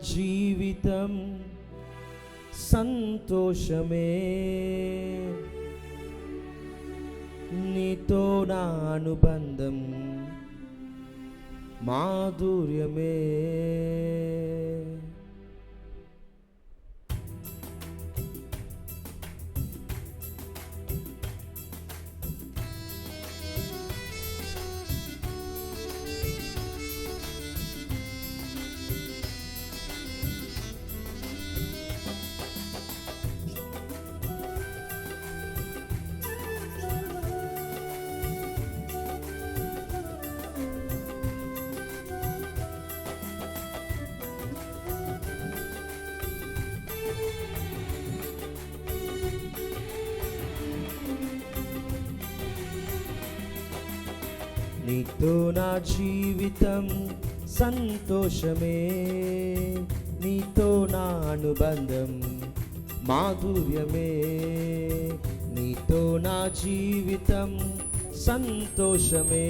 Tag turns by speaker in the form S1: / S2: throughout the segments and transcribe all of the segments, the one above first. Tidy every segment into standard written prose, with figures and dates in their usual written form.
S1: జీవితం సంతోషమే, నీతో నా అనుబంధం మాధుర్యమే. నీతో నా జీవితం సంతోషమే, నీతో నా అనుబంధం మాధుర్యమే. నీతో నా జీవితం సంతోషమే,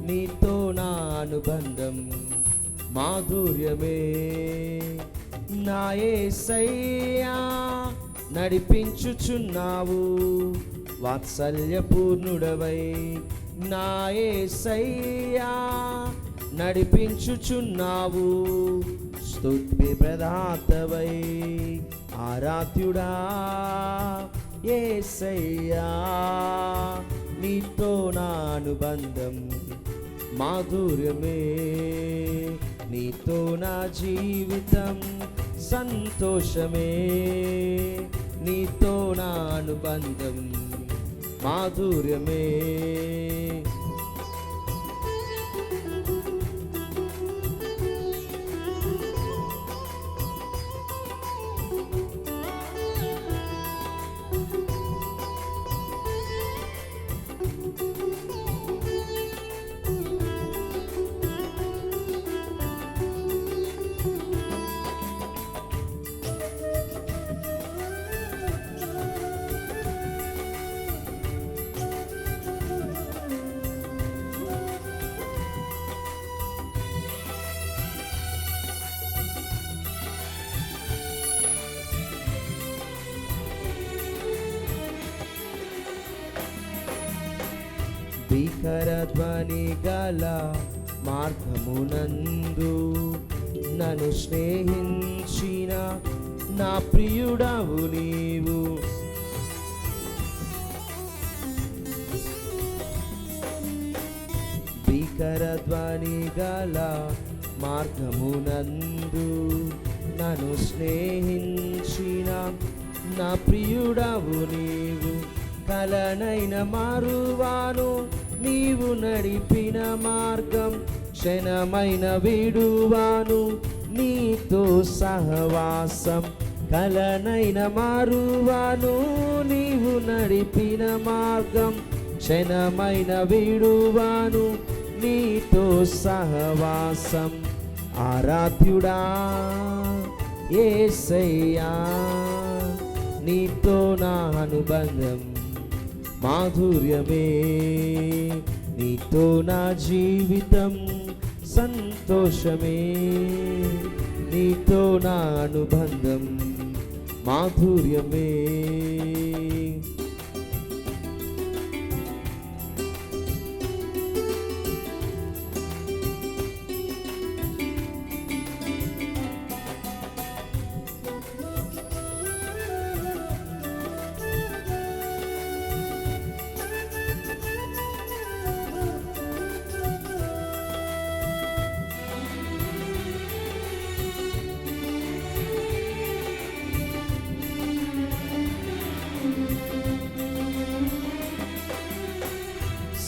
S1: నీతో నా అనుబంధం మాధుర్యమే. నా యేసయ్యా నడిపించుచున్నావు వాత్సల్యపూర్ణుడవై, నా యేసయ్యా నడిపించుచున్నావు స్తుతి ప్రదాతవై. ఆరాధ్యుడా యేసయ్యా, నీతో నా అనుబంధం మాధుర్యమే. నీతో నా జీవితం సంతోషమే, నీతో నా అనుబంధం మాధుర్యమే. భీకర ధ్వని గల మార్గమునందు నన్ను స్నేహించిన నా ప్రియుడవు నీవు. భీకర ధ్వని గల మార్గమునందు నన్ను స్నేహించిన నా ప్రియుడవు నీవు. కలనైన మారువాను నీవు నడిపిన మార్గం, క్షణమైన విడువాను నీతో సహవాసం. కలనైన మారువాను నీవు నడిపిన మార్గం, క్షణమైన విడువాను నీతో సహవాసం. ఆరాధ్యుడా యేసయ్యా, నీతో నా అనుబంధం మాధుర్యమే. నీతో నా జీవితం సంతోషమే, నీతో నా అనుబంధం మాధుర్యమే.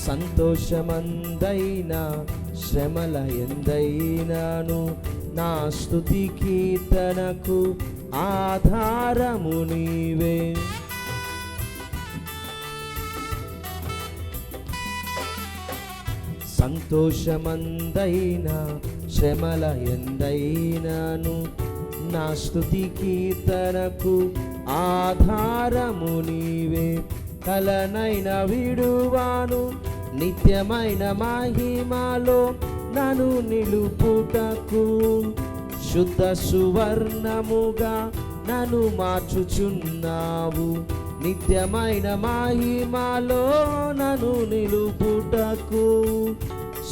S1: సంతోషమందైనా శ్రమల ఎందైనాను నా స్తుతి కీర్తనకు ఆధారము నీవే. సంతోషమందైనా శ్రమల ఎందైనాను నా స్తుతి కీర్తనకు ఆధారము నీవే. కలనైన విడువాను నిత్యమైన మహిమలో నన్ను నిలుపుటకు శుద్ధ సువర్ణముగా నన్ను మార్చుచున్నావు. నిత్యమైన మహిమలో నన్ను నిలుపుటకు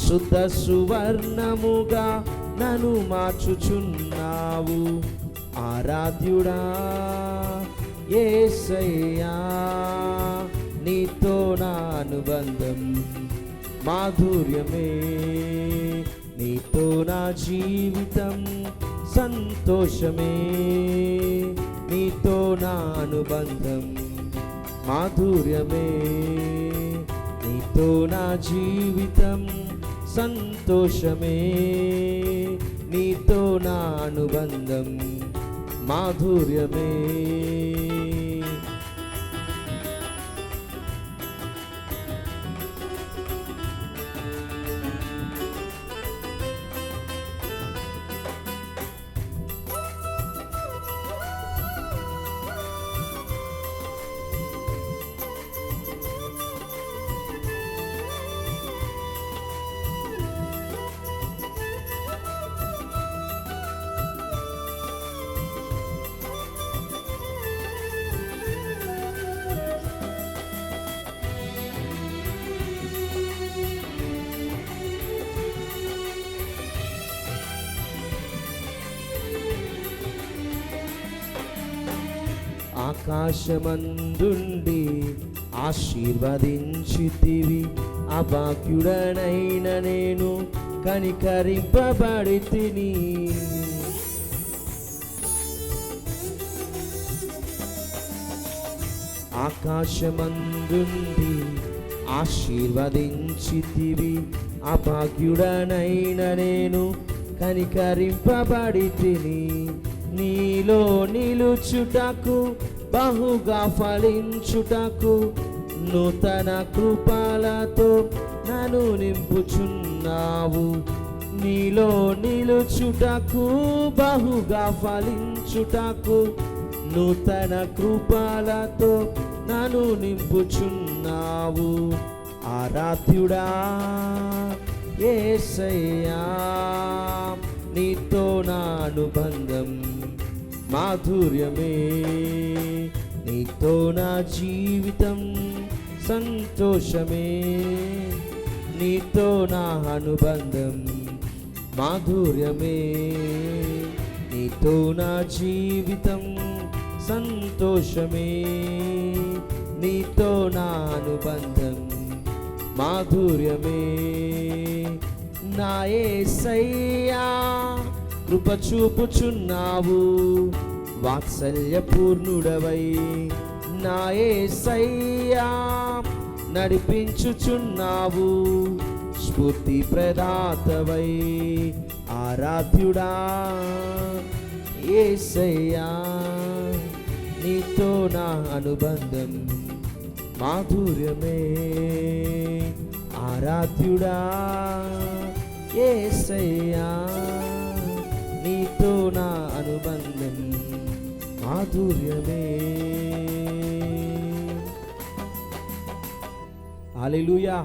S1: శుద్ధ సువర్ణముగా నన్ను మార్చుచున్నావు. ఆరాధ్యుడా యేసయ్యా, నీతో నా అనుబంధం మాధుర్యమే, నీతో నా జీవితం సంతోషమే, నీతో నా అనుబంధం మాధుర్యమే, నీతో నా జీవితం సంతోషమే, నీతో నా అనుబంధం మాధుర్యమే. ఆకాశమందుండి ఆశీర్వదించితివి, అభాగ్యుడనైన నేను కనికరింపబడితిని. ఆకాశమందుండి ఆశీర్వదించితివి, అభాగ్యుడనైన నేను కనికరింపబడితిని. నీలో నిలుచుటకు బహుగా ఫలించుటకు నూతన కృపలతో నన్ను నింపుచున్నావు. నీలో నిలుచుటకు బహుగా ఫలించుటకు నూతన కృపలతో నన్ను నింపుచున్నావు. ఆరాధ్యుడా యేసయ్యా, నీతో నా అనుబంధం మాధుర్యమే, నీతో నా జీవితం సంతోషమే, నీతో నా అనుబంధం మాధుర్యమే, నీతో నా జీవితం సంతోషమే, నీతో నా అనుబంధం మాధుర్యమే. నా యేసయ్యా, కృప చూపుచున్నావు, వాత్సల్యపూర్ణుడవై. నా యేసయ్యా, నడిపించుచున్నావు, స్ఫూర్తి ప్రదాతవై. ఆరాధ్యుడా యేసయ్యా, నీతో నా అనుబంధం మాధుర్యమే. ఆరాధ్యుడా యేసయ్యా, నీతో నా అనుబంధం మాధుర్యమే. హల్లెలూయా.